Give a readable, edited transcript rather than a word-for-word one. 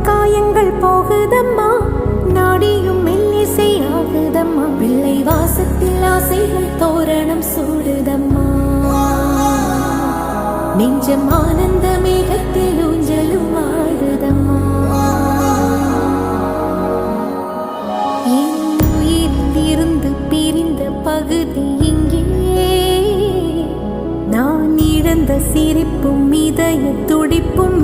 காயங்கள் போகுதம்மா, நாடியும் மெல்லிசை ஆகுதம்மா, பிள்ளை வாசத்தில் ஆசைகள் தோரணம் சூடுதம்மா, நெஞ்சம் ஆனந்த மேகத்தில் ஊஞ்சலும் ஆடுதம்மா. என் உயிரிலிருந்து பிரிந்த பகுதி இங்கே, நான் இழந்த சிரிப்பும் இதய துடிப்பும்